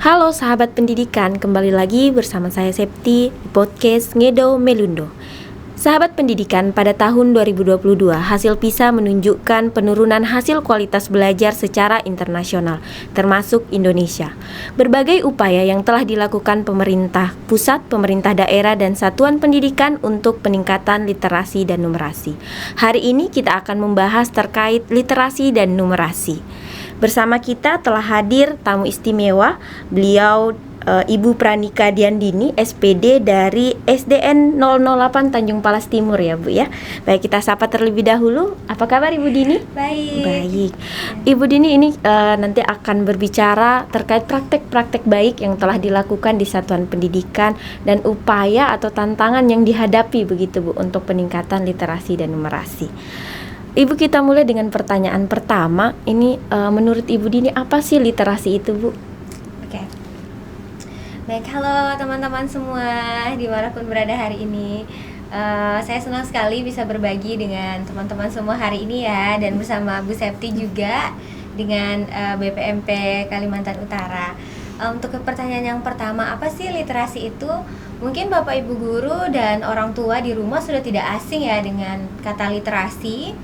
Halo sahabat pendidikan, kembali lagi bersama saya Septi di podcast Ngedo Melundo. Sahabat pendidikan, pada tahun 2022 hasil PISA menunjukkan penurunan hasil kualitas belajar secara internasional, termasuk Indonesia. Berbagai upaya yang telah dilakukan pemerintah pusat, pemerintah daerah, dan satuan pendidikan untuk peningkatan literasi dan numerasi. Hari ini kita akan membahas terkait literasi dan numerasi. Bersama kita telah hadir tamu istimewa, beliau Ibu Pranika Diandini, SPD dari SDN 008 Tanjung Palas Timur ya Bu ya. Baik, kita sapa terlebih dahulu. Apa kabar Ibu Dini? Baik. Ibu Dini ini nanti akan berbicara terkait praktek-praktek baik yang telah dilakukan di satuan pendidikan dan upaya atau tantangan yang dihadapi begitu Bu untuk peningkatan literasi dan numerasi. Ibu, kita mulai dengan pertanyaan pertama. Ini menurut Ibu Dini apa sih literasi itu Bu? Oke. Baik, halo teman-teman semua dimanapun berada hari ini. Saya senang sekali bisa berbagi dengan teman-teman semua hari ini ya, dan bersama Bu Septi juga dengan BPMP Kalimantan Utara. Untuk pertanyaan yang pertama, apa sih literasi itu? Mungkin Bapak Ibu guru dan orang tua di rumah sudah tidak asing ya dengan kata literasi.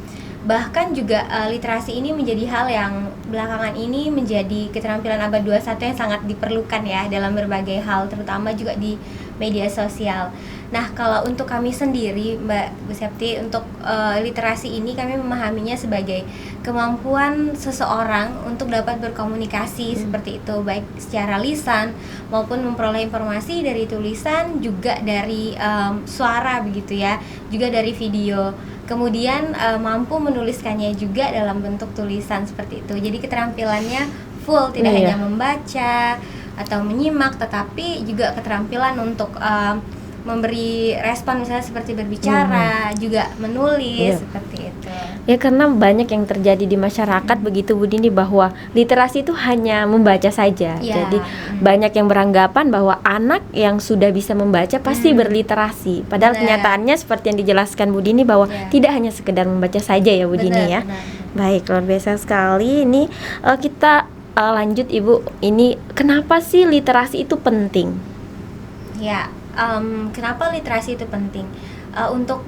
Bahkan juga literasi ini menjadi hal yang belakangan ini menjadi keterampilan abad 21 yang sangat diperlukan ya dalam berbagai hal, terutama juga di media sosial. Nah, kalau untuk kami sendiri Mbak Bu Septi, untuk literasi ini kami memahaminya sebagai kemampuan seseorang untuk dapat berkomunikasi seperti itu, baik secara lisan maupun memperoleh informasi dari tulisan, juga dari suara begitu ya, juga dari video. Kemudian mampu menuliskannya juga dalam bentuk tulisan seperti itu. Jadi keterampilannya full, tidak hanya membaca atau menyimak, tetapi juga keterampilan untuk memberi respon, misalnya seperti berbicara, juga menulis, seperti itu. Ya, karena banyak yang terjadi di masyarakat begitu Bu Dini, bahwa literasi itu hanya membaca saja. Jadi banyak yang beranggapan bahwa anak yang sudah bisa membaca pasti berliterasi. Padahal kenyataannya seperti yang dijelaskan Bu Dini bahwa tidak hanya sekedar membaca saja ya Bu Dini ya. Baik, luar biasa sekali. Ini kita lanjut Ibu. Ini kenapa sih literasi itu penting? Ya, kenapa literasi itu penting? Untuk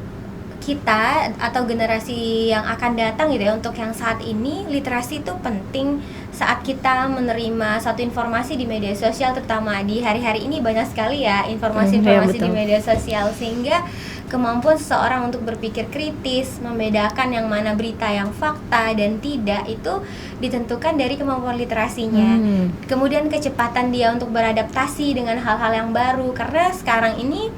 kita atau generasi yang akan datang gitu ya, untuk yang saat ini literasi itu penting saat kita menerima satu informasi di media sosial, terutama di hari-hari ini banyak sekali ya informasi-informasi di media sosial, sehingga kemampuan seseorang untuk berpikir kritis, membedakan yang mana berita yang fakta dan tidak, itu ditentukan dari kemampuan literasinya. Kemudian kecepatan dia untuk beradaptasi dengan hal-hal yang baru, karena sekarang ini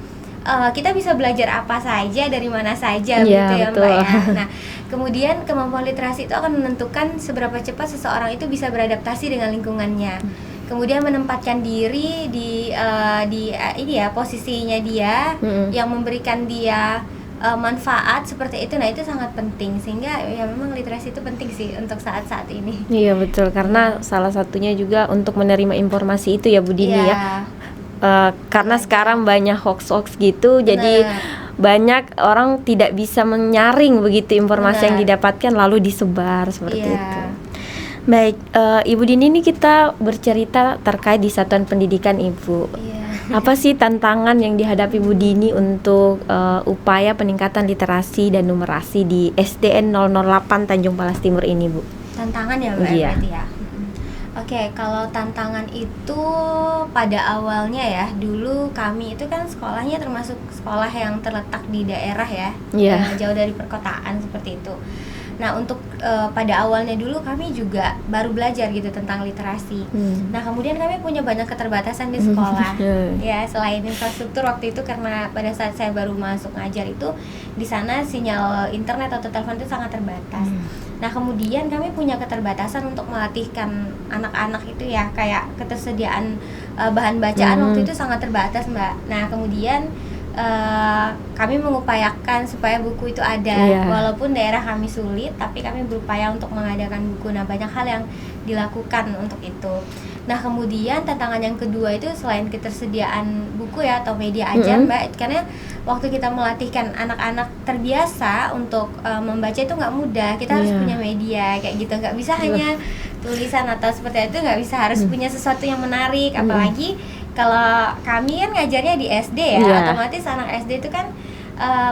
kita bisa belajar apa saja dari mana saja gitu ya Mbak ya. Nah, kemudian kemampuan literasi itu akan menentukan seberapa cepat seseorang itu bisa beradaptasi dengan lingkungannya. Kemudian menempatkan diri di ini ya, posisinya dia yang memberikan dia manfaat seperti itu. Nah, itu sangat penting, sehingga ya memang literasi itu penting sih untuk saat-saat ini. Iya betul, karena salah satunya juga untuk menerima informasi itu ya Bu Dini ya. Karena sekarang banyak hoax gitu, jadi banyak orang tidak bisa menyaring begitu informasi yang didapatkan lalu disebar seperti itu. Baik, Ibu Dini, ini kita bercerita terkait di satuan pendidikan Ibu. Apa sih tantangan yang dihadapi Bu Dini untuk upaya peningkatan literasi dan numerasi di SDN 008 Tanjung Palas Timur ini Bu? Tantangan ya Mbak, berarti ya. Oke, kalau tantangan itu pada awalnya ya, dulu kami itu kan sekolahnya termasuk sekolah yang terletak di daerah ya, jauh dari perkotaan seperti itu. Nah, untuk pada awalnya dulu kami juga baru belajar gitu tentang literasi. Nah, kemudian kami punya banyak keterbatasan di sekolah. Ya, selain infrastruktur waktu itu, karena pada saat saya baru masuk ngajar itu di sana sinyal internet atau telepon itu sangat terbatas. Nah, kemudian kami punya keterbatasan untuk melatihkan anak-anak itu ya, kayak ketersediaan bahan bacaan waktu itu sangat terbatas Mbak. Nah, kemudian kami mengupayakan supaya buku itu ada, walaupun daerah kami sulit, tapi kami berupaya untuk mengadakan buku. Nah, banyak hal yang dilakukan untuk itu. Nah, kemudian tantangan yang kedua itu selain ketersediaan buku ya atau media ajar Mbak, karena waktu kita melatihkan anak-anak terbiasa untuk membaca itu nggak mudah, kita harus punya media kayak gitu, nggak bisa hanya tulisan atau seperti itu nggak bisa harus punya sesuatu yang menarik, apalagi kalau kami kan ngajarnya di SD ya, otomatis anak SD itu kan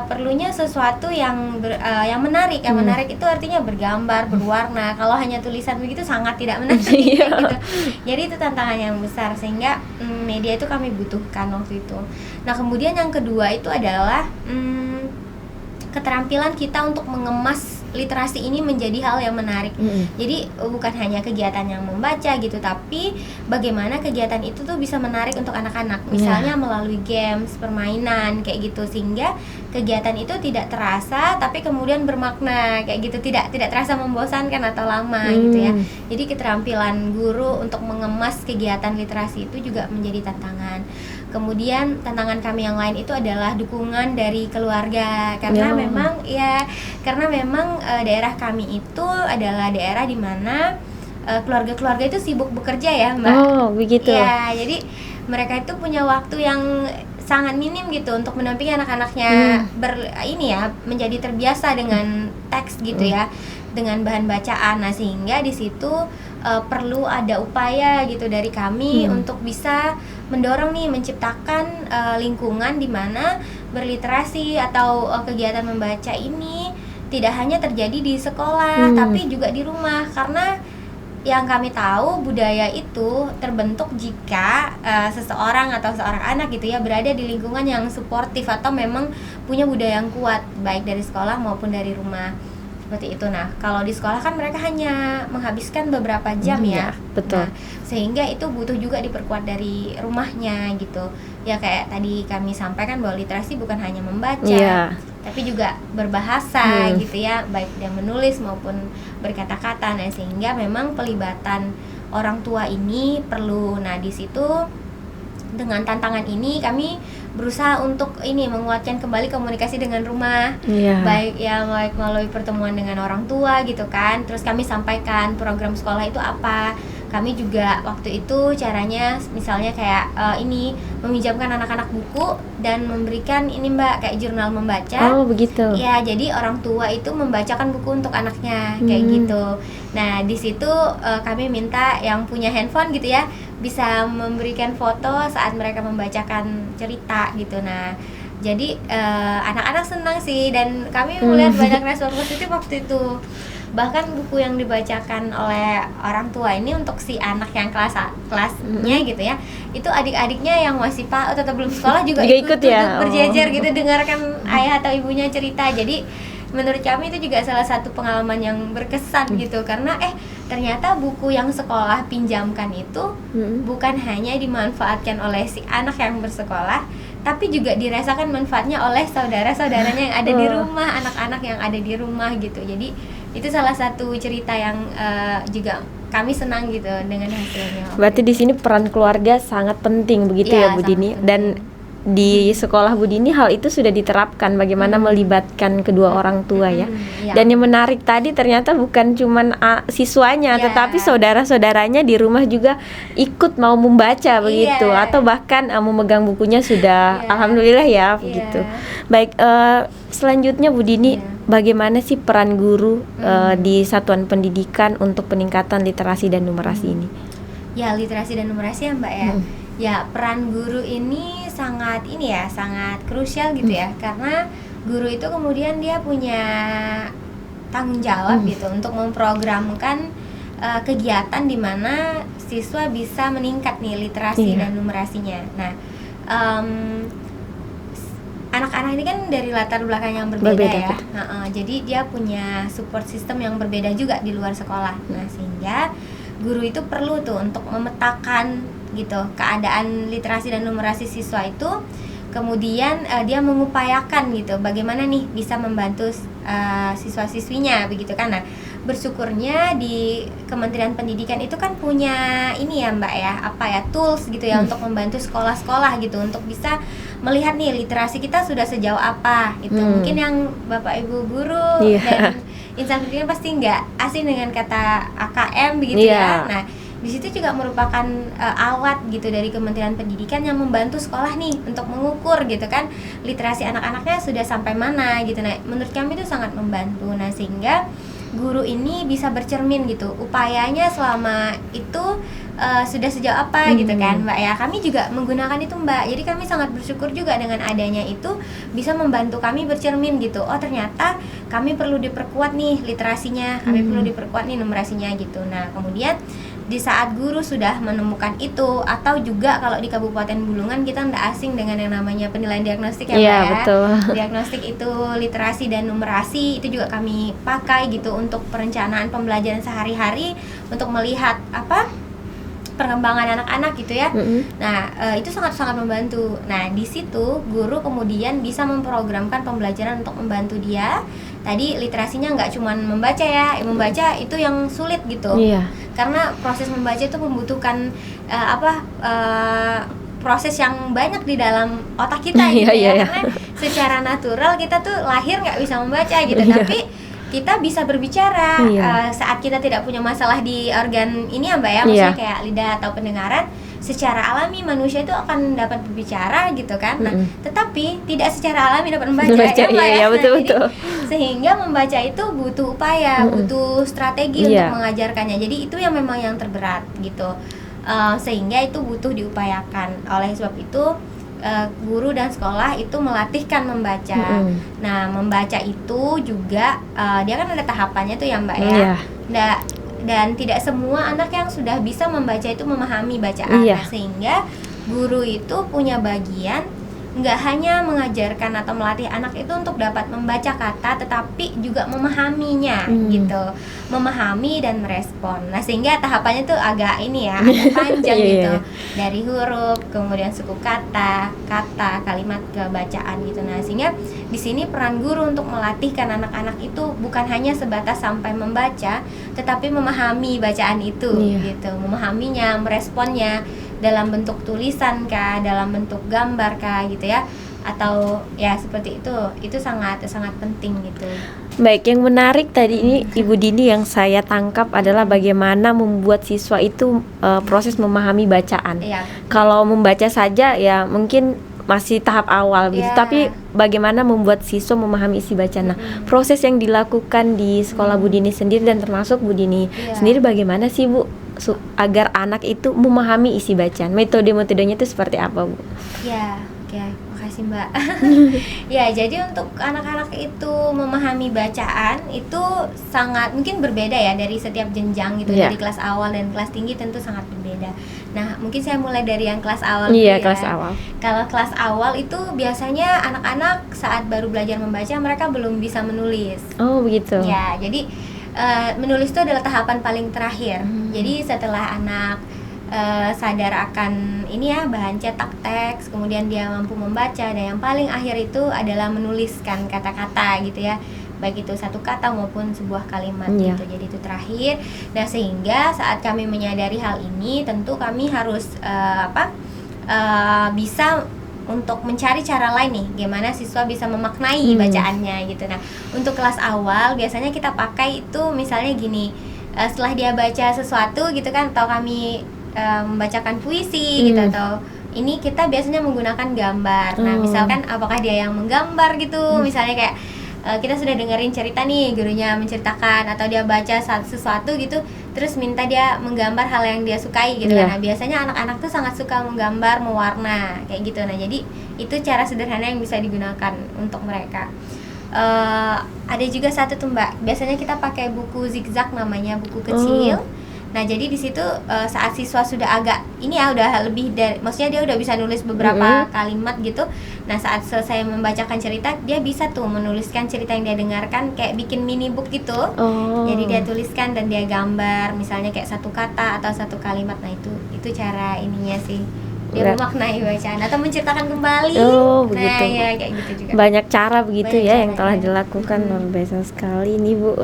perlunya sesuatu yang yang menarik. Yang menarik itu artinya bergambar, berwarna. Kalau hanya tulisan begitu sangat tidak menarik gitu. Jadi itu tantangan yang besar, sehingga media itu kami butuhkan waktu itu. Nah, kemudian yang kedua itu adalah keterampilan kita untuk mengemas literasi ini menjadi hal yang menarik. Jadi bukan hanya kegiatan yang membaca gitu, tapi bagaimana kegiatan itu tuh bisa menarik untuk anak-anak. Misalnya melalui games, permainan kayak gitu, sehingga kegiatan itu tidak terasa tapi kemudian bermakna kayak gitu, tidak terasa membosankan atau lama gitu ya. Jadi keterampilan guru untuk mengemas kegiatan literasi itu juga menjadi tantangan. Kemudian tantangan kami yang lain itu adalah dukungan dari keluarga, karena memang daerah kami itu adalah daerah di mana keluarga-keluarga itu sibuk bekerja ya, Mbak. Oh, begitu. Ya, jadi mereka itu punya waktu yang sangat minim gitu untuk mendampingi anak-anaknya menjadi terbiasa dengan teks gitu ya, dengan bahan bacaan. Nah, sehingga di situ perlu ada upaya gitu dari kami untuk bisa mendorong nih, menciptakan lingkungan di mana berliterasi atau kegiatan membaca ini tidak hanya terjadi di sekolah tapi juga di rumah. Karena yang kami tahu, budaya itu terbentuk jika seseorang atau seorang anak gitu ya berada di lingkungan yang suportif atau memang punya budaya yang kuat, baik dari sekolah maupun dari rumah. Seperti itu. Nah, kalau di sekolah kan mereka hanya menghabiskan beberapa jam ya. Betul. Nah, sehingga itu butuh juga diperkuat dari rumahnya gitu. Ya kayak tadi kami sampaikan bahwa literasi bukan hanya membaca, tapi juga berbahasa gitu ya, baik yang menulis maupun berkata-kata. Nah, sehingga memang pelibatan orang tua ini perlu. Nah, di situ dengan tantangan ini kami berusaha untuk menguatkan kembali komunikasi dengan rumah, baik melalui pertemuan dengan orang tua gitu kan. Terus kami sampaikan program sekolah itu apa. Kami juga waktu itu caranya misalnya kayak meminjamkan anak-anak buku dan memberikan Mbak kayak jurnal membaca. Oh, begitu. Ya, jadi orang tua itu membacakan buku untuk anaknya kayak gitu. Nah, di situ kami minta yang punya handphone gitu ya bisa memberikan foto saat mereka membacakan cerita gitu. Nah, jadi anak-anak senang sih, dan kami melihat banyak respon positif waktu itu. Bahkan buku yang dibacakan oleh orang tua ini untuk si anak yang kelasnya gitu ya, itu adik-adiknya yang masih PAUD atau belum sekolah juga ikut ya, berjejer gitu dengarkan ayah atau ibunya cerita. Jadi menurut kami itu juga salah satu pengalaman yang berkesan gitu, karena ternyata buku yang sekolah pinjamkan itu bukan hanya dimanfaatkan oleh si anak yang bersekolah, tapi juga dirasakan manfaatnya oleh saudara-saudaranya yang ada di rumah, anak-anak yang ada di rumah gitu. Jadi itu salah satu cerita yang juga kami senang gitu dengan hasilnya. Berarti di sini peran keluarga sangat penting begitu ya, Bu Dini. Dan di sekolah Bu Dini hal itu sudah diterapkan, bagaimana melibatkan kedua orang tua ya. Dan yang menarik tadi ternyata bukan cuman siswanya, tetapi saudara-saudaranya di rumah juga ikut mau membaca begitu, atau bahkan memegang bukunya sudah. Alhamdulillah ya begitu. Baik, selanjutnya Bu Dini, bagaimana sih peran guru di satuan pendidikan untuk peningkatan literasi dan numerasi ini? Ya, literasi dan numerasi ya, Mbak ya. Ya, peran guru ini sangat krusial gitu ya, karena guru itu kemudian dia punya tanggung jawab gitu untuk memprogramkan kegiatan di mana siswa bisa meningkat nih literasi dan numerasinya. Nah, anak-anak ini kan dari latar belakang yang berbeda ya. Jadi dia punya support system yang berbeda juga di luar sekolah. Nah, sehingga guru itu perlu tuh untuk memetakan gitu keadaan literasi dan numerasi siswa itu, kemudian dia mengupayakan gitu bagaimana nih bisa membantu siswa-siswinya begitu kan. Nah, bersyukurnya di Kementerian Pendidikan itu kan punya Mbak ya, tools gitu ya untuk membantu sekolah-sekolah gitu untuk bisa melihat nih literasi kita sudah sejauh apa itu. Mungkin yang Bapak Ibu guru dan insan pendidikan pasti nggak asing dengan kata AKM begitu ya. Nah, di situ juga merupakan alat gitu dari Kementerian Pendidikan yang membantu sekolah nih untuk mengukur gitu kan literasi anak-anaknya sudah sampai mana gitu. Nah, menurut kami itu sangat membantu. Nah, sehingga guru ini bisa bercermin gitu upayanya selama itu sudah sejauh apa gitu kan Mbak ya. Kami juga menggunakan itu Mbak, jadi kami sangat bersyukur juga dengan adanya itu bisa membantu kami bercermin gitu. Oh ternyata kami perlu diperkuat nih literasinya, kami perlu diperkuat nih numerasinya gitu. Nah kemudian di saat guru sudah menemukan itu, atau juga kalau di Kabupaten Bulungan kita tidak asing dengan yang namanya penilaian diagnostik ya Mbak ya. Betul. Diagnostik itu literasi dan numerasi itu juga kami pakai gitu untuk perencanaan pembelajaran sehari-hari untuk melihat apa perkembangan anak-anak gitu ya. Nah itu sangat-sangat membantu. Nah di situ guru kemudian bisa memprogramkan pembelajaran untuk membantu dia. Tadi literasinya nggak cuma membaca ya, membaca itu yang sulit gitu. Karena proses membaca itu membutuhkan proses yang banyak di dalam otak kita gitu ya. Karena secara natural kita tuh lahir nggak bisa membaca gitu, tapi kita bisa berbicara saat kita tidak punya masalah di organ ini ya Mbak ya, maksudnya kayak lidah atau pendengaran. Secara alami manusia itu akan dapat berbicara gitu kan. Nah, tetapi tidak secara alami dapat membaca ya Mbak ya. Betul. Jadi, sehingga membaca itu butuh upaya, butuh strategi untuk mengajarkannya. Jadi itu yang memang yang terberat gitu. Sehingga itu butuh diupayakan. Oleh sebab itu guru dan sekolah itu melatihkan membaca. Nah, membaca itu juga dia kan ada tahapannya tuh ya Mbak ya. Dan tidak semua anak yang sudah bisa membaca itu memahami bacaan. Sehingga guru itu punya bagian nggak hanya mengajarkan atau melatih anak itu untuk dapat membaca kata, tetapi juga memahaminya gitu, memahami dan merespon. Nah sehingga tahapannya tuh agak ini ya, agak panjang gitu, dari huruf, kemudian suku kata, kalimat ke bacaan gitu. Nah sehingga di sini peran guru untuk melatihkan anak-anak itu bukan hanya sebatas sampai membaca, tetapi memahami bacaan itu gitu, memahaminya, meresponnya dalam bentuk tulisan kah, dalam bentuk gambar kah gitu ya, atau ya seperti itu sangat penting gitu. Baik, yang menarik tadi ini Ibu Dini yang saya tangkap adalah bagaimana membuat siswa itu proses memahami bacaan. Kalau membaca saja ya mungkin masih tahap awal gitu, tapi bagaimana membuat siswa memahami isi bacaan. Nah, proses yang dilakukan di sekolah Bu Dini sendiri dan termasuk Bu Dini sendiri bagaimana sih Bu agar anak itu memahami isi bacaan? Metode-metodenya itu seperti apa Bu? Makasih Mbak. Ya, jadi untuk anak-anak itu memahami bacaan itu sangat mungkin berbeda ya dari setiap jenjang gitu. Dari kelas awal dan kelas tinggi tentu sangat berbeda. Nah, mungkin saya mulai dari yang kelas awal dulu ya. Kelas awal. Kalau kelas awal itu biasanya anak-anak saat baru belajar membaca mereka belum bisa menulis. Oh, begitu. Ya, jadi menulis itu adalah tahapan paling terakhir. Jadi setelah anak sadar akan ini ya bahan cetak teks, kemudian dia mampu membaca, dan yang paling akhir itu adalah menuliskan kata-kata gitu ya, baik itu satu kata maupun sebuah kalimat gitu. Jadi itu terakhir. Nah sehingga saat kami menyadari hal ini, tentu kami harus bisa untuk mencari cara lain nih, gimana siswa bisa memaknai bacaannya gitu. Nah untuk kelas awal biasanya kita pakai itu misalnya gini, setelah dia baca sesuatu gitu kan, atau kami membacakan puisi gitu, atau ini kita biasanya menggunakan gambar. Nah misalkan apakah dia yang menggambar gitu, misalnya kayak kita sudah dengerin cerita nih, gurunya menceritakan, atau dia baca sesuatu gitu, terus minta dia menggambar hal yang dia sukai gitu kan. Nah biasanya anak-anak tuh sangat suka menggambar, mewarna kayak gitu. Nah jadi itu cara sederhana yang bisa digunakan untuk mereka. Ada juga satu tuh Mbak, biasanya kita pakai buku zigzag namanya, buku kecil. Nah jadi di situ saat siswa sudah agak ini ya udah lebih dari, maksudnya dia udah bisa nulis beberapa kalimat gitu. Nah saat selesai membacakan cerita, dia bisa tuh menuliskan cerita yang dia dengarkan, kayak bikin mini book gitu. Jadi dia tuliskan dan dia gambar, misalnya kayak satu kata atau satu kalimat. Nah itu cara ininya sih, dia memaknai bacaan atau menceritakan kembali. Begitu. Nah ya kayak gitu juga. Banyak cara begitu ya yang telah dilakukan, luar biasa sekali nih Bu.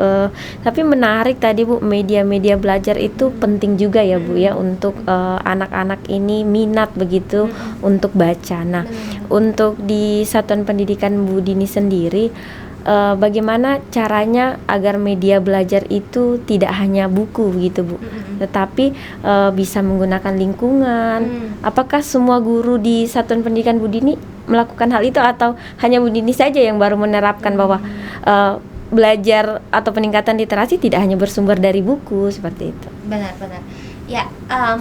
Tapi menarik tadi Bu, media-media belajar itu penting juga ya Bu ya, untuk anak-anak ini minat begitu untuk baca. Nah untuk di Satuan Pendidikan Bu Dini sendiri, bagaimana caranya agar media belajar itu tidak hanya buku gitu Bu, tetapi bisa menggunakan lingkungan. Apakah semua guru di Satuan Pendidikan Bu Dini melakukan hal itu, atau hanya Bu Dini saja yang baru menerapkan bahwa belajar atau peningkatan literasi tidak hanya bersumber dari buku seperti itu. Benar-benar. Ya,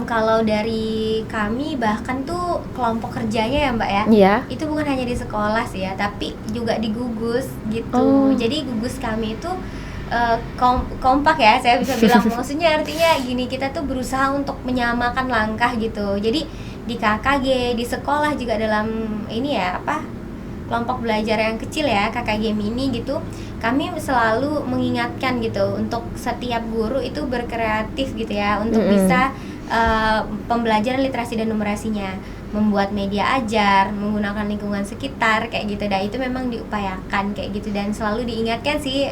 kalau dari kami bahkan tuh kelompok kerjanya ya Mbak ya, Iya. itu bukan hanya di sekolah sih ya, tapi juga di gugus gitu. Oh. Jadi gugus kami itu kompak ya, saya bisa bilang. Maksudnya artinya gini, kita tuh berusaha untuk menyamakan langkah gitu. Jadi di KKG, di sekolah juga dalam ini ya kelompok belajar yang kecil ya, KKG mini gitu, kami selalu mengingatkan gitu untuk setiap guru itu berkreatif gitu ya, untuk bisa pembelajaran literasi dan numerasinya, membuat media ajar, menggunakan lingkungan sekitar kayak gitu. Dan itu memang diupayakan kayak gitu, dan selalu diingatkan sih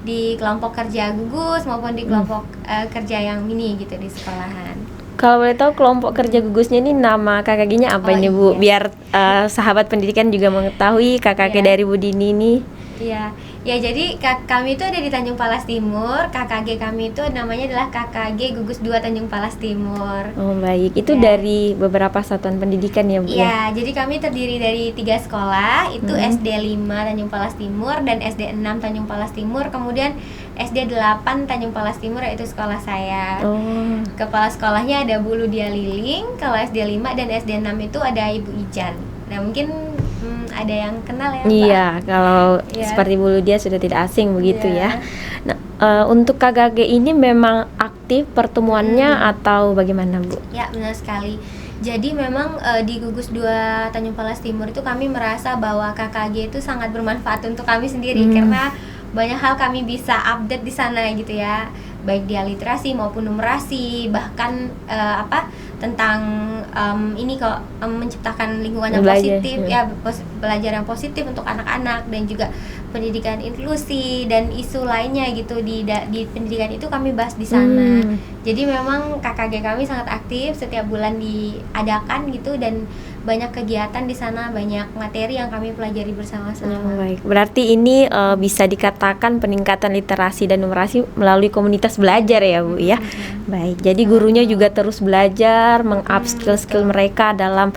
di kelompok kerja gugus maupun di kelompok kerja yang mini gitu di sekolahan. Kalau boleh tahu kelompok kerja gugusnya ini nama KKG-nya apa ini Bu? Iya. Biar sahabat pendidikan juga mengetahui KKG dari Bu Dini ini. Iya, ya jadi kami itu ada di Tanjung Palas Timur. KKG kami itu namanya adalah KKG Gugus 2 Tanjung Palas Timur. Oh baik, itu Ya. dari beberapa satuan pendidikan ya Bu? Iya, jadi kami terdiri dari 3 sekolah, itu SD 5 Tanjung Palas Timur dan SD 6 Tanjung Palas Timur, kemudian SD 8 Tanjung Palas Timur, yaitu sekolah saya. Oh. Kepala sekolahnya ada Bu Ludia Liling. Kalau SD 5 dan SD 6 itu ada Ibu Ijan. Nah mungkin ada yang kenal ya Mbak? Iya, kalau Iya. seperti Bu Ludia sudah tidak asing begitu Iya. ya. Nah, untuk KKG ini memang aktif pertemuannya atau bagaimana Bu? Ya, benar sekali. Jadi memang di Gugus 2 Tanjung Palas Timur itu kami merasa bahwa KKG itu sangat bermanfaat untuk kami sendiri, karena banyak hal kami bisa update di sana gitu ya, baik dia literasi maupun numerasi, bahkan tentang ini kok menciptakan lingkungan yang Belajar, positif ya, belajar yang positif untuk anak-anak, dan juga pendidikan inklusi dan isu lainnya gitu di pendidikan itu kami bahas di sana. Jadi memang KKG kami sangat aktif, setiap bulan diadakan gitu, dan banyak kegiatan di sana, banyak materi yang kami pelajari bersama-sama. Baik, berarti ini bisa dikatakan peningkatan literasi dan numerasi melalui komunitas belajar ya Bu ya. Baik, jadi gurunya juga terus belajar, meng-up skill-skill mereka dalam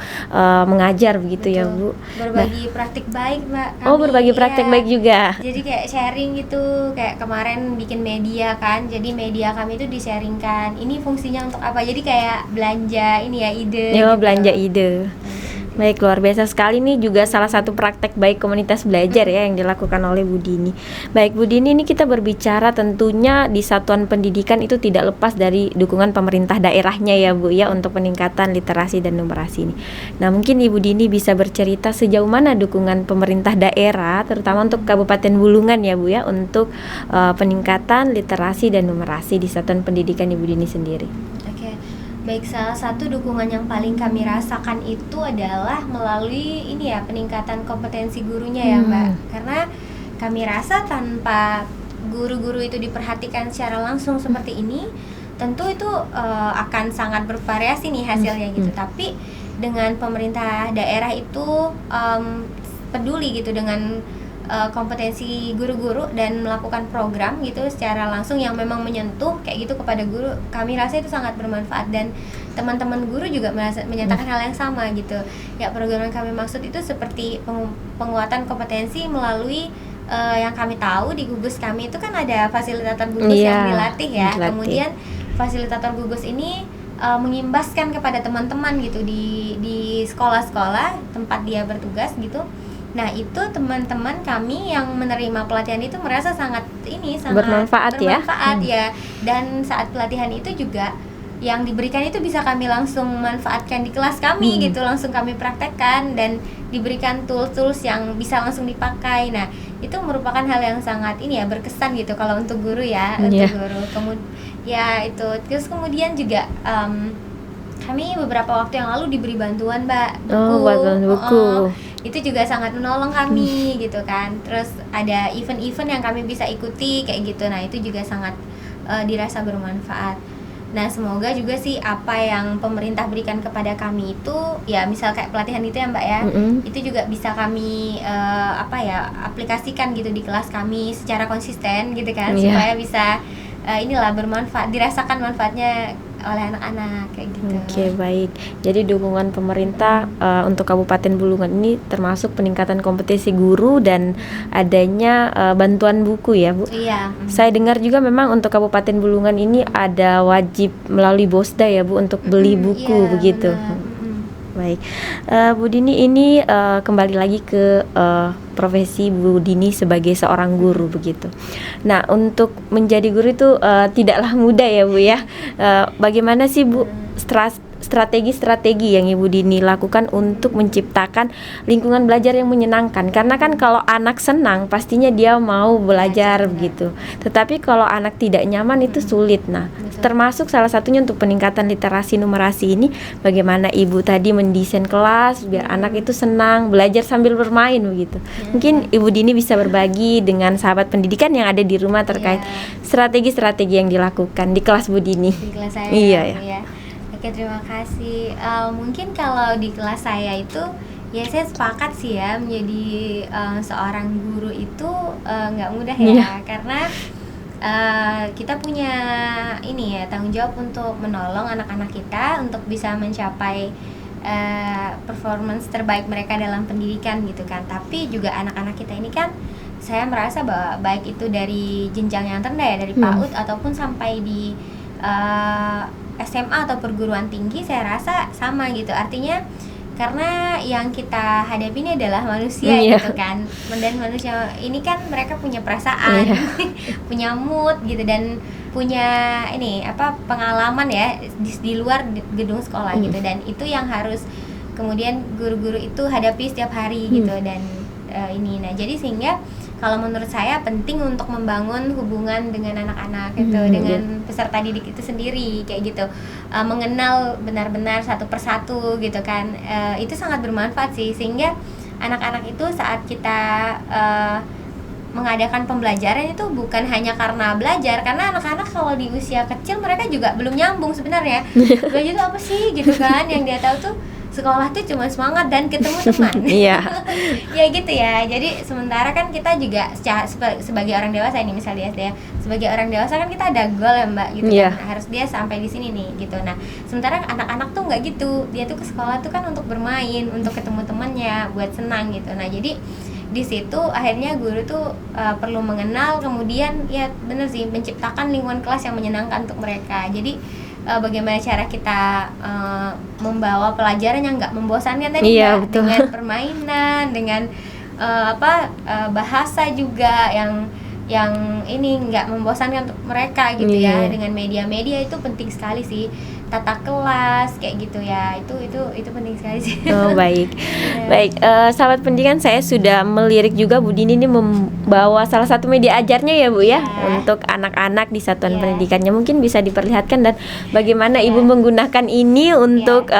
mengajar begitu ya Bu. Berbagi praktik baik Mbak. Oh, berbagi praktik baik juga. Jadi kayak sharing gitu, kayak kemarin bikin media kan, jadi media kami itu di-sharingkan, ini fungsinya untuk apa, jadi kayak belanja ini ya, ide Ya, gitu. belanja ide. Baik, luar biasa sekali nih, juga salah satu praktek baik komunitas belajar ya yang dilakukan oleh Bu Dini. Baik Bu Dini, ini kita berbicara tentunya di satuan pendidikan itu tidak lepas dari dukungan pemerintah daerahnya ya Bu ya, untuk peningkatan literasi dan numerasi ini. Nah mungkin Ibu Dini bisa bercerita sejauh mana dukungan pemerintah daerah, terutama untuk Kabupaten Bulungan ya Bu ya, untuk peningkatan literasi dan numerasi di satuan pendidikan Ibu Dini sendiri. Baik, salah satu dukungan yang paling kami rasakan itu adalah melalui ini ya, peningkatan kompetensi gurunya ya Mbak. Karena kami rasa tanpa guru-guru itu diperhatikan secara langsung seperti ini, tentu itu akan sangat bervariasi nih hasilnya gitu. Tapi dengan pemerintah daerah itu peduli gitu dengan kompetensi guru-guru dan melakukan program gitu secara langsung yang memang menyentuh kayak gitu kepada guru, kami rasa itu sangat bermanfaat, dan teman-teman guru juga menyatakan hal yang sama gitu ya. Program yang kami maksud itu seperti penguatan kompetensi melalui yang kami tahu di gugus kami itu kan ada fasilitator gugus yang dilatih ya. Kemudian fasilitator gugus ini mengimbaskan kepada teman-teman gitu di sekolah-sekolah tempat dia bertugas gitu. Nah itu teman-teman kami yang menerima pelatihan itu merasa sangat bermanfaat ya. Dan saat pelatihan itu juga yang diberikan itu bisa kami langsung manfaatkan di kelas kami gitu, langsung kami praktekkan dan diberikan tools-tools yang bisa langsung dipakai. Nah itu merupakan hal yang sangat berkesan gitu kalau untuk guru ya, untuk guru. Terus kemudian juga kami beberapa waktu yang lalu diberi bantuan Mbak, buku. Itu juga sangat menolong kami gitu kan. Terus ada event-event yang kami bisa ikuti kayak gitu. Nah itu juga sangat dirasa bermanfaat. Nah semoga juga sih apa yang pemerintah berikan kepada kami itu ya, misal kayak pelatihan itu ya Mbak ya, itu juga bisa kami aplikasikan gitu di kelas kami secara konsisten gitu kan, supaya bisa bermanfaat, dirasakan manfaatnya oleh anak-anak kayak gitu. Oke, baik. Jadi dukungan pemerintah untuk Kabupaten Bulungan ini termasuk peningkatan kompetensi guru dan adanya bantuan buku ya, Bu. Iya. Saya dengar juga memang untuk Kabupaten Bulungan ini ada wajib melalui Bosda ya, Bu, untuk beli buku Iya, begitu. benar. Baik, Bu Dini ini kembali lagi ke profesi Bu Dini sebagai seorang guru begitu. Nah, untuk menjadi guru itu tidaklah mudah ya, Bu ya. Bagaimana sih, Bu, strategi-strategi yang Ibu Dini lakukan untuk menciptakan lingkungan belajar yang menyenangkan? Karena kan kalau anak senang pastinya dia mau belajar begitu. Tetapi kalau anak tidak nyaman itu sulit. Nah, termasuk salah satunya untuk peningkatan literasi numerasi ini, bagaimana Ibu tadi mendesain kelas biar anak itu senang belajar sambil bermain begitu. Mungkin Ibu Dini bisa berbagi dengan sahabat pendidikan yang ada di rumah terkait strategi-strategi yang dilakukan di kelas Bu Dini. Di kelas saya. Iya ya. Ya. Oke, terima kasih. Mungkin kalau di kelas saya itu ya saya sepakat sih ya, menjadi seorang guru itu nggak mudah ya. Iya. Karena kita punya ini ya, tanggung jawab untuk menolong anak-anak kita untuk bisa mencapai performance terbaik mereka dalam pendidikan gitu kan. Tapi juga anak-anak kita ini kan, saya merasa bahwa baik itu dari jenjang yang terendah ya, dari PAUD ataupun sampai di SMA atau perguruan tinggi, saya rasa sama gitu. Artinya karena yang kita hadapi ini adalah manusia gitu kan, dan manusia ini kan mereka punya perasaan, punya mood gitu, dan punya ini pengalaman ya di luar gedung sekolah gitu, dan itu yang harus kemudian guru-guru itu hadapi setiap hari gitu. Dan nah jadi sehingga kalau menurut saya penting untuk membangun hubungan dengan anak-anak gitu, dengan peserta didik itu sendiri kayak gitu, mengenal benar-benar satu persatu gitu kan. Itu sangat bermanfaat sih, sehingga anak-anak itu saat kita mengadakan pembelajaran itu bukan hanya karena belajar, karena anak-anak kalau di usia kecil mereka juga belum nyambung sebenarnya. Belajar itu apa sih gitu kan, yang dia tahu tuh sekolah tuh cuma semangat dan ketemu teman. Iya. Ya gitu ya. Jadi sementara kan kita juga sebagai orang dewasa ini, misalnya SD ya, sebagai orang dewasa kan kita ada goal ya Mbak gitu kan, harus dia sampai di sini nih gitu. Nah sementara anak-anak tuh nggak gitu, dia tuh ke sekolah tuh kan untuk bermain, untuk ketemu temannya, buat senang gitu. Nah jadi di situ akhirnya guru tuh perlu mengenal, kemudian ya bener sih menciptakan lingkungan kelas yang menyenangkan untuk mereka. Jadi bagaimana cara kita membawa pelajaran yang nggak membosankan tadi dengan permainan, dengan bahasa juga yang ini nggak membosankan untuk mereka gitu ya. Dengan media-media itu penting sekali sih, tata kelas kayak gitu ya, itu penting sekali sih. Oh baik, baik. Sahabat pendidikan, saya sudah melirik juga Bu Dini ini membawa salah satu media ajarnya ya Bu ya, untuk anak-anak di satuan pendidikannya. Mungkin bisa diperlihatkan dan bagaimana Ibu menggunakan ini untuk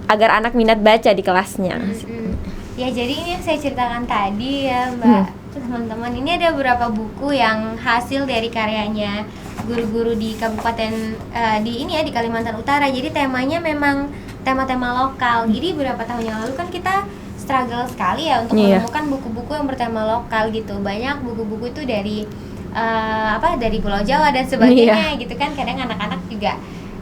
agar anak minat baca di kelasnya. Ya jadi ini yang saya ceritakan tadi ya Mbak. Teman-teman, ini ada beberapa buku yang hasil dari karyanya guru-guru di kabupaten di Kalimantan Utara. Jadi temanya memang tema-tema lokal. Jadi beberapa tahun yang lalu kan kita struggle sekali ya untuk menemukan buku-buku yang bertema lokal gitu. Banyak buku-buku itu dari dari Pulau Jawa dan sebagainya gitu kan. Kadang anak-anak juga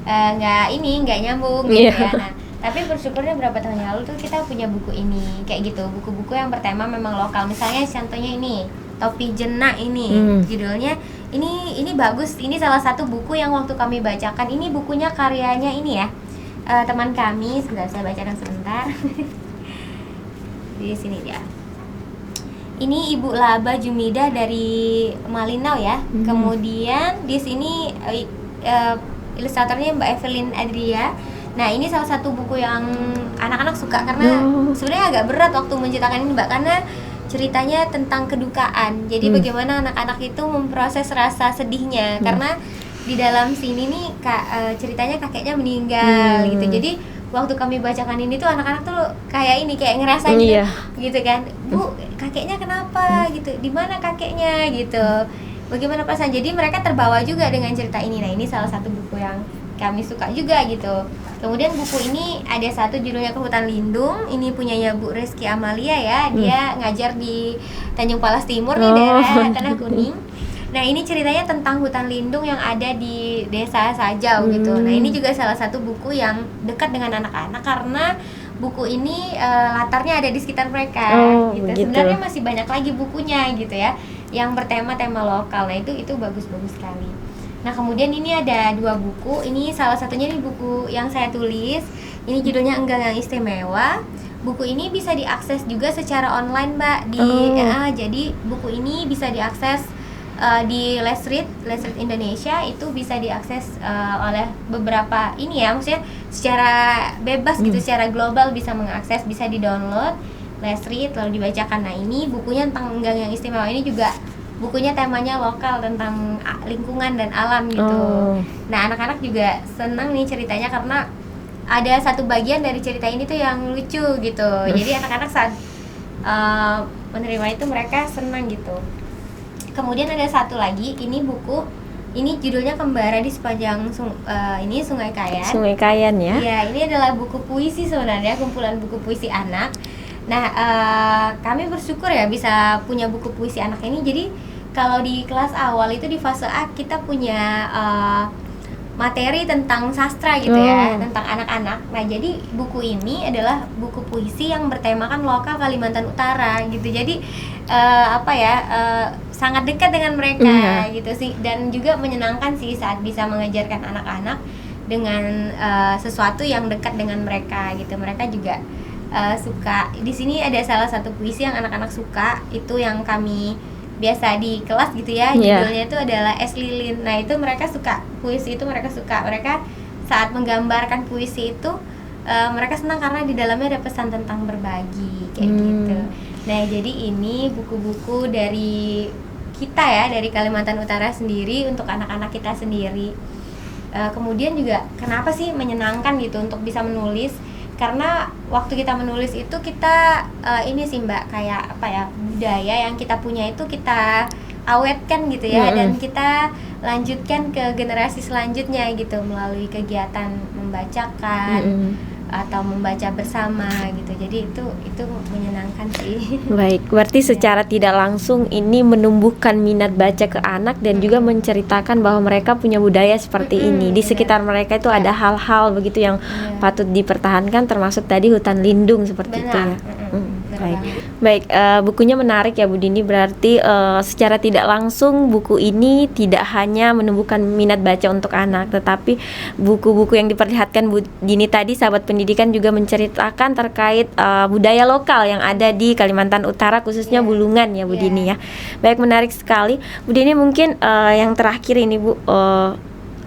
nggak nyambung gitu ya. Nah, tapi bersyukurnya beberapa tahun yang lalu tuh kita punya buku ini kayak gitu, buku-buku yang bertema memang lokal. Misalnya contohnya ini Topi Jena ini, judulnya ini bagus. Ini salah satu buku yang waktu kami bacakan. Ini bukunya karyanya ini ya, teman kami. Sebentar saya bacakan sebentar. Di sini dia. Ini Ibu Laba Jumida dari Malinau ya. Kemudian di sini ilustratornya Mbak Evelyn Adria. Nah ini salah satu buku yang anak-anak suka karena sebenarnya agak berat waktu menciptakan ini Mbak, karena ceritanya tentang kedukaan. Jadi bagaimana anak-anak itu memproses rasa sedihnya karena di dalam sini nih ceritanya kakeknya meninggal gitu. Jadi waktu kami bacakan ini tuh anak-anak tuh kayak ngerasain gitu kan, Bu kakeknya kenapa gitu, di mana kakeknya gitu, bagaimana perasaan. Jadi mereka terbawa juga dengan cerita ini. Nah ini salah satu buku yang kami suka juga gitu. Kemudian buku ini ada satu judulnya Kehutan Lindung. Ini punyanya Bu Rizky Amalia ya. Dia ngajar di Tanjung Palas Timur nih, daerah Tanah Kuning. Nah ini ceritanya tentang hutan lindung yang ada di desa Sajau gitu. Nah ini juga salah satu buku yang dekat dengan anak-anak karena buku ini latarnya ada di sekitar mereka gitu. Sebenarnya masih banyak lagi bukunya gitu ya yang bertema lokal. Nah itu bagus-bagus sekali. Nah kemudian ini ada 2 buku. Ini salah satunya nih buku yang saya tulis. Ini judulnya Enggang yang Istimewa. Buku ini bisa diakses juga secara online Mbak jadi buku ini bisa diakses di Let's Read Indonesia, itu bisa diakses oleh beberapa ini ya, maksudnya secara bebas gitu, secara global bisa mengakses, bisa di-download Let's Read lalu dibacakan. Nah ini bukunya tentang Enggang yang Istimewa ini juga bukunya temanya lokal tentang lingkungan dan alam gitu. Nah anak-anak juga senang nih ceritanya karena ada satu bagian dari cerita ini tuh yang lucu gitu. Jadi anak-anak saat menerima itu mereka senang gitu. Kemudian ada satu lagi, ini buku, ini judulnya Kembara di Sepanjang ini Sungai Kayan. Sungai Kayan ya? Iya, ini adalah buku puisi sebenarnya, kumpulan buku puisi anak. Nah, kami bersyukur ya bisa punya buku puisi anak ini. Jadi kalau di kelas awal itu di fase A kita punya materi tentang sastra gitu ya, tentang anak-anak. Nah jadi buku ini adalah buku puisi yang bertemakan lokal Kalimantan Utara gitu. Jadi sangat dekat dengan mereka gitu sih, dan juga menyenangkan sih saat bisa mengajarkan anak-anak dengan sesuatu yang dekat dengan mereka gitu. Mereka juga suka. Di sini ada salah satu puisi yang anak-anak suka, itu yang kami biasa di kelas gitu ya, judulnya itu adalah Es Lilin. Nah itu mereka suka, puisi itu mereka suka. Mereka saat menggambarkan puisi itu mereka senang karena di dalamnya ada pesan tentang berbagi kayak gitu. Nah jadi ini buku-buku dari kita ya, dari Kalimantan Utara sendiri untuk anak-anak kita sendiri. Kemudian juga kenapa sih menyenangkan gitu untuk bisa menulis? Karena waktu kita menulis itu kita ini sih Mbak, kayak apa ya, budaya yang kita punya itu kita awetkan gitu ya, dan kita lanjutkan ke generasi selanjutnya gitu melalui kegiatan membacakan atau membaca bersama gitu. Jadi itu menyenangkan sih. Baik, berarti secara tidak langsung ini menumbuhkan minat baca ke anak dan juga menceritakan bahwa mereka punya budaya seperti ini. Di sekitar mereka itu ada hal-hal begitu yang patut dipertahankan, termasuk tadi hutan lindung seperti itu ya. Baik, bukunya menarik ya Bu Dini. Berarti secara tidak langsung buku ini tidak hanya menumbuhkan minat baca untuk anak, tetapi buku-buku yang diperlihatkan Bu Dini tadi, sahabat pendidikan, juga menceritakan terkait budaya lokal yang ada di Kalimantan Utara, khususnya Bulungan ya Bu Dini ya. Baik, menarik sekali Bu Dini. Mungkin yang terakhir ini Bu,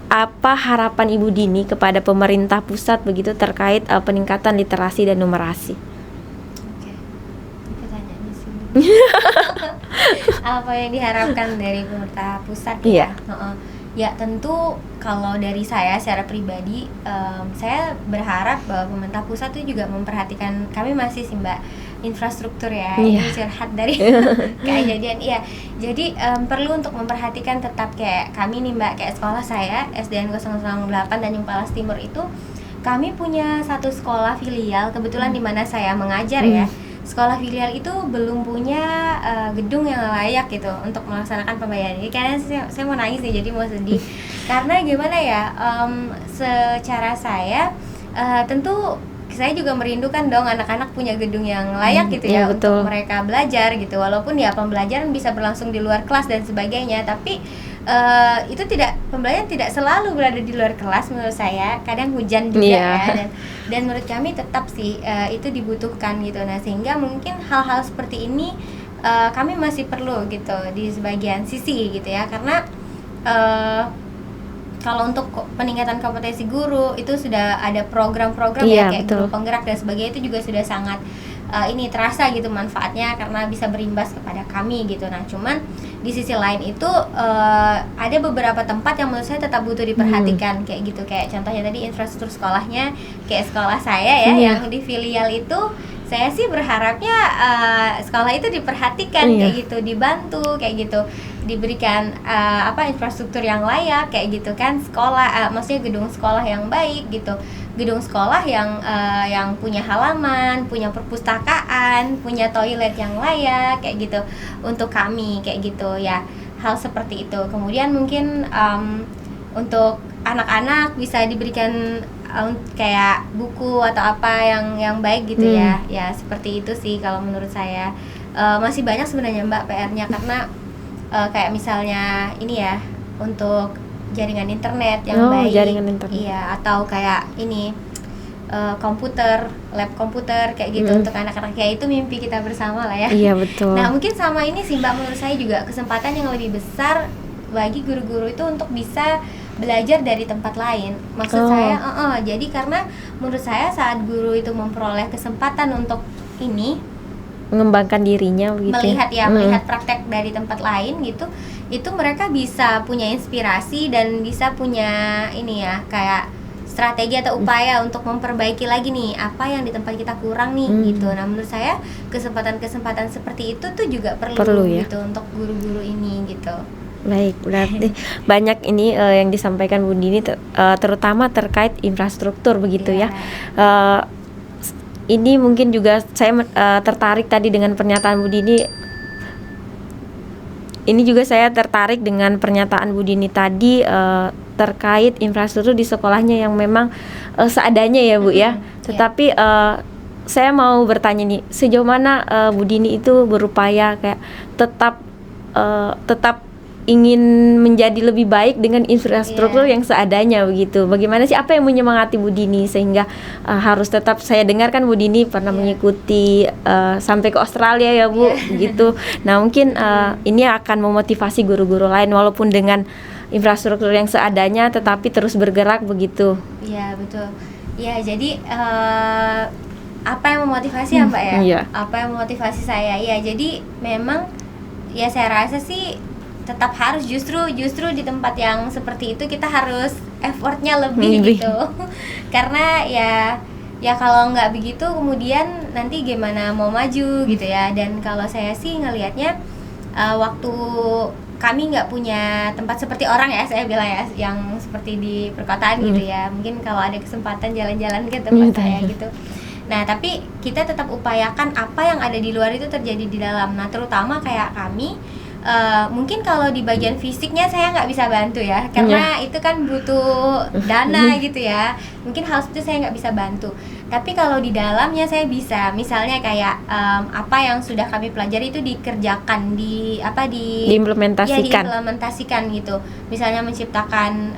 apa harapan Ibu Dini kepada pemerintah pusat begitu terkait peningkatan literasi dan numerasi? Apa yang diharapkan dari pemerintah pusat ya? Ya tentu kalau dari saya secara pribadi, saya berharap bahwa pemerintah pusat itu juga memperhatikan, kami masih sih Mbak, infrastruktur ya, ini curhat dari kejadian. Jadi perlu untuk memperhatikan tetap kayak kami nih Mbak, kayak sekolah saya SDN 008 Tanjung Palas Timur itu kami punya satu sekolah filial kebetulan di mana saya mengajar ya. Sekolah filial itu belum punya gedung yang layak gitu untuk melaksanakan pembayaran. Jadi kayaknya saya mau nangis nih, jadi mau sedih. Karena gimana ya, secara saya tentu saya juga merindukan dong anak-anak punya gedung yang layak gitu ya, untuk mereka belajar gitu. Walaupun ya pembelajaran bisa berlangsung di luar kelas dan sebagainya, tapi itu pembelajaran tidak selalu berada di luar kelas menurut saya. Kadang hujan juga ya, dan menurut kami tetap sih itu dibutuhkan gitu. Nah sehingga mungkin hal-hal seperti ini kami masih perlu gitu di sebagian sisi gitu ya, karena kalau untuk peningkatan kompetensi guru itu sudah ada program-program ya kayak guru penggerak dan sebagainya, itu juga sudah sangat ini terasa gitu manfaatnya karena bisa berimbas kepada kami gitu. Nah cuman di sisi lain itu ada beberapa tempat yang menurut saya tetap butuh diperhatikan kayak gitu, kayak contohnya tadi infrastruktur sekolahnya, kayak sekolah saya ya yang di filial itu saya sih berharapnya sekolah itu diperhatikan kayak gitu, dibantu kayak gitu, diberikan infrastruktur yang layak kayak gitu kan, sekolah maksudnya gedung sekolah yang baik gitu, gedung sekolah yang punya halaman, punya perpustakaan, punya toilet yang layak kayak gitu untuk kami kayak gitu ya. hal seperti itu. Kemudian mungkin untuk anak-anak bisa diberikan kayak buku atau apa yang baik gitu ya. Ya seperti itu sih kalau menurut saya. Masih banyak sebenarnya Mbak PR-nya, karena kayak misalnya ini ya, untuk jaringan internet yang baik. Jaringan internet. Iya, atau kayak ini komputer, lab komputer kayak gitu untuk anak-anak, ya itu mimpi kita bersama lah ya. Iya betul. Nah mungkin sama ini sih Mbak, menurut saya juga kesempatan yang lebih besar bagi guru-guru itu untuk bisa belajar dari tempat lain. Maksud saya, jadi karena menurut saya saat guru itu memperoleh kesempatan untuk ini mengembangkan dirinya begitu. Melihat praktek dari tempat lain gitu, itu mereka bisa punya inspirasi dan bisa punya ini ya, kayak strategi atau upaya untuk memperbaiki lagi nih apa yang di tempat kita kurang nih gitu. Nah menurut saya kesempatan-kesempatan seperti itu tuh juga perlu ya? Gitu untuk guru-guru ini gitu. Baik, berarti banyak ini yang disampaikan Bu Dini terutama terkait infrastruktur begitu ya. Ini mungkin juga saya tertarik tadi dengan pernyataan Bu Dini. Ini juga saya tertarik dengan pernyataan Bu Dini tadi terkait infrastruktur di sekolahnya yang memang seadanya ya Bu ya. Tetapi saya mau bertanya nih, sejauh mana Bu Dini itu berupaya kayak tetap ingin menjadi lebih baik dengan infrastruktur yang seadanya begitu. Bagaimana sih, apa yang menyemangati Bu Dini sehingga harus tetap, saya dengarkan Bu Dini pernah mengikuti sampai ke Australia ya Bu gitu. Nah mungkin ini akan memotivasi guru-guru lain walaupun dengan infrastruktur yang seadanya tetapi terus bergerak begitu. Iya betul. Ya jadi apa yang memotivasi ya Mbak ya? Iya. Apa yang memotivasi saya? Ya jadi memang ya saya rasa sih tetap harus justru di tempat yang seperti itu kita harus effortnya lebih gitu. Karena ya kalau nggak begitu kemudian nanti gimana mau maju gitu ya. Dan kalau saya sih ngelihatnya waktu kami nggak punya tempat seperti orang ya, saya bilang ya, yang seperti di perkotaan gitu ya. Mungkin kalau ada kesempatan jalan-jalan ke tempat saya gitu. Nah tapi kita tetap upayakan apa yang ada di luar itu terjadi di dalam. Nah terutama kayak kami mungkin kalau di bagian fisiknya saya nggak bisa bantu ya, karena itu kan butuh dana gitu ya. Mungkin hal itu saya nggak bisa bantu. Tapi kalau di dalamnya saya bisa, misalnya kayak apa yang sudah kami pelajari itu dikerjakan, diimplementasikan gitu. Misalnya menciptakan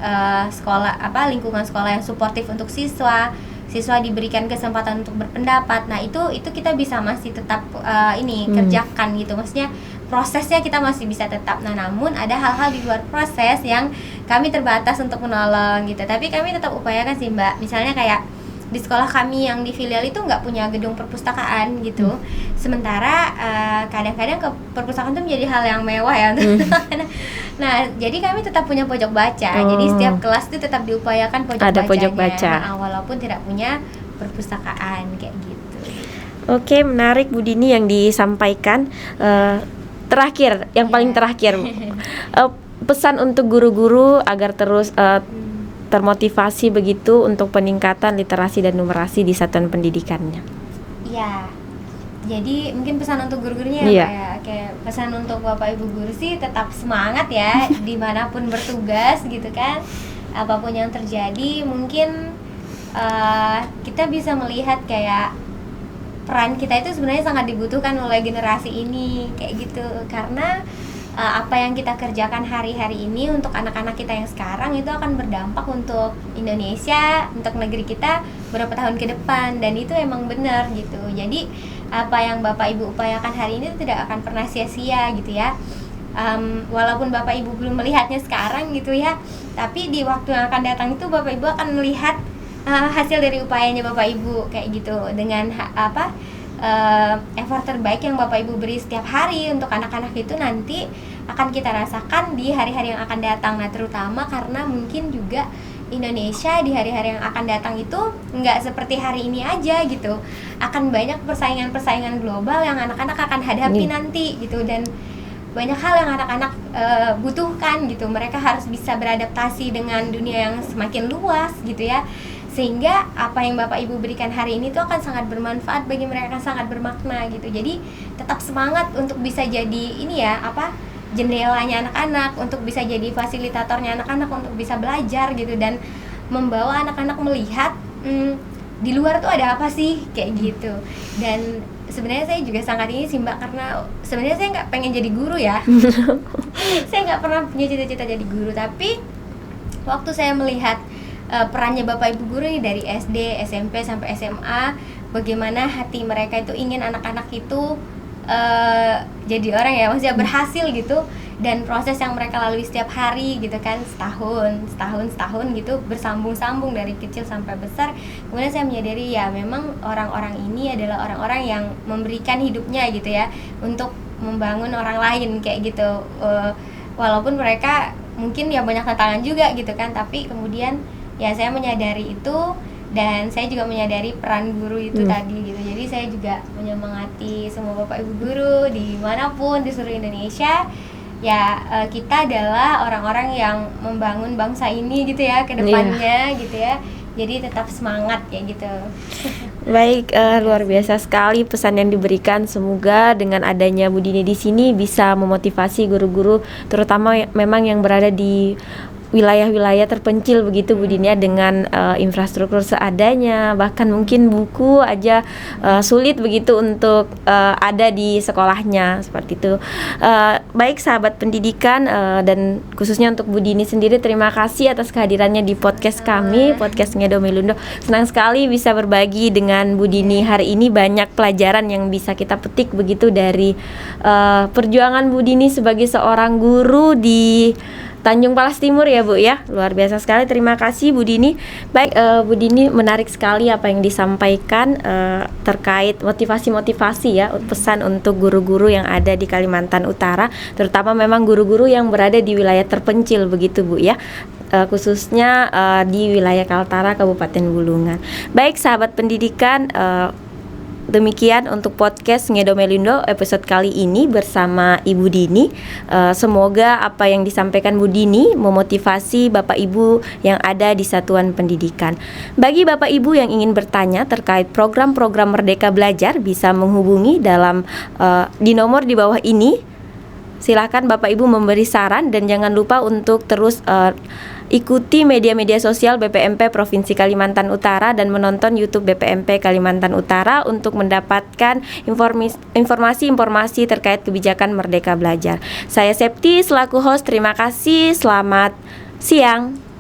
lingkungan sekolah yang suportif untuk siswa diberikan kesempatan untuk berpendapat. Nah itu kita bisa masih tetap kerjakan gitu. Maksudnya prosesnya kita masih bisa tetap. Nah namun ada hal-hal di luar proses yang kami terbatas untuk menolong gitu. Tapi kami tetap upayakan sih Mbak. Misalnya kayak di sekolah kami yang di filial itu nggak punya gedung perpustakaan gitu. Sementara kadang-kadang ke perpustakaan itu menjadi hal yang mewah ya. Nah jadi kami tetap punya pojok baca. Jadi setiap kelas itu tetap diupayakan pojok baca. Nah, walaupun tidak punya perpustakaan kayak gitu. Oke, menarik Bu Dini yang disampaikan. Terakhir, yang paling terakhir, pesan untuk guru-guru agar terus termotivasi begitu untuk peningkatan literasi dan numerasi di satuan pendidikannya. Iya, jadi mungkin pesan untuk guru-gurunya ya, kayak pesan untuk Bapak Ibu guru sih tetap semangat ya dimanapun bertugas gitu kan. Apapun yang terjadi, mungkin kita bisa melihat kayak peran kita itu sebenarnya sangat dibutuhkan oleh generasi ini kayak gitu, karena apa yang kita kerjakan hari-hari ini untuk anak-anak kita yang sekarang itu akan berdampak untuk Indonesia, untuk negeri kita beberapa tahun ke depan, dan itu emang benar gitu. Jadi apa yang Bapak Ibu upayakan hari ini tidak akan pernah sia-sia gitu ya. Walaupun Bapak Ibu belum melihatnya sekarang gitu ya, tapi di waktu yang akan datang itu Bapak Ibu akan melihat hasil dari upayanya Bapak Ibu kayak gitu, dengan effort terbaik yang Bapak Ibu beri setiap hari untuk anak-anak itu nanti akan kita rasakan di hari-hari yang akan datang. Nah terutama karena mungkin juga Indonesia di hari-hari yang akan datang itu nggak seperti hari ini aja gitu, akan banyak persaingan global yang anak-anak akan hadapi nanti gitu, dan banyak hal yang anak-anak butuhkan gitu. Mereka harus bisa beradaptasi dengan dunia yang semakin luas gitu ya, sehingga apa yang Bapak Ibu berikan hari ini tuh akan sangat bermanfaat bagi mereka, akan sangat bermakna gitu. Jadi tetap semangat untuk bisa jadi ini ya, jendelanya anak-anak, untuk bisa jadi fasilitatornya anak-anak untuk bisa belajar gitu, dan membawa anak-anak melihat di luar tuh ada apa sih kayak gitu. Dan sebenarnya saya juga sangat ini sih Mbak, karena sebenarnya saya nggak pengen jadi guru ya. Saya nggak pernah punya cita-cita jadi guru, tapi waktu saya melihat perannya Bapak Ibu guru ini dari SD, SMP sampai SMA, bagaimana hati mereka itu ingin anak-anak itu jadi orang ya, maksudnya berhasil gitu, dan proses yang mereka lalui setiap hari gitu kan, setahun gitu, bersambung-sambung dari kecil sampai besar. Kemudian saya menyadari ya memang orang-orang ini adalah orang-orang yang memberikan hidupnya gitu ya untuk membangun orang lain kayak gitu, walaupun mereka mungkin ya banyak tantangan juga gitu kan, tapi kemudian ya saya menyadari itu, dan saya juga menyadari peran guru itu tadi gitu. Jadi saya juga menyemangati semua Bapak Ibu guru dimanapun di seluruh Indonesia ya, kita adalah orang-orang yang membangun bangsa ini gitu ya ke depannya gitu ya. Jadi tetap semangat ya gitu. Baik, luar biasa sekali pesan yang diberikan. Semoga dengan adanya Bu Dini di sini bisa memotivasi guru-guru, terutama memang yang berada di wilayah-wilayah terpencil begitu Bu Dini, dengan infrastruktur seadanya, bahkan mungkin buku aja sulit begitu untuk ada di sekolahnya seperti itu. Baik sahabat pendidikan, dan khususnya untuk Bu Dini sendiri, terima kasih atas kehadirannya di podcast kami, podcast Ngedo Melundo. Senang sekali bisa berbagi dengan Bu Dini hari ini, banyak pelajaran yang bisa kita petik begitu dari perjuangan Bu Dini sebagai seorang guru di Tanjung Palas Timur ya Bu ya. Luar biasa sekali, terima kasih Bu Dini. Baik, Bu Dini, menarik sekali apa yang disampaikan terkait motivasi-motivasi ya, pesan untuk guru-guru yang ada di Kalimantan Utara, terutama memang guru-guru yang berada di wilayah terpencil begitu Bu ya, khususnya di wilayah Kaltara, Kabupaten Bulungan. Baik sahabat pendidikan, demikian untuk podcast Ngedo Melundo episode kali ini bersama Ibu Dini. Semoga apa yang disampaikan Bu Dini memotivasi Bapak Ibu yang ada di satuan pendidikan. Bagi Bapak Ibu yang ingin bertanya terkait program-program Merdeka Belajar, bisa menghubungi di nomor di bawah ini. Silakan Bapak Ibu memberi saran, dan jangan lupa untuk terus ikuti media-media sosial BPMP Provinsi Kalimantan Utara dan menonton YouTube BPMP Kalimantan Utara untuk mendapatkan informasi-informasi terkait kebijakan Merdeka Belajar. Saya Septi selaku host, terima kasih, selamat siang.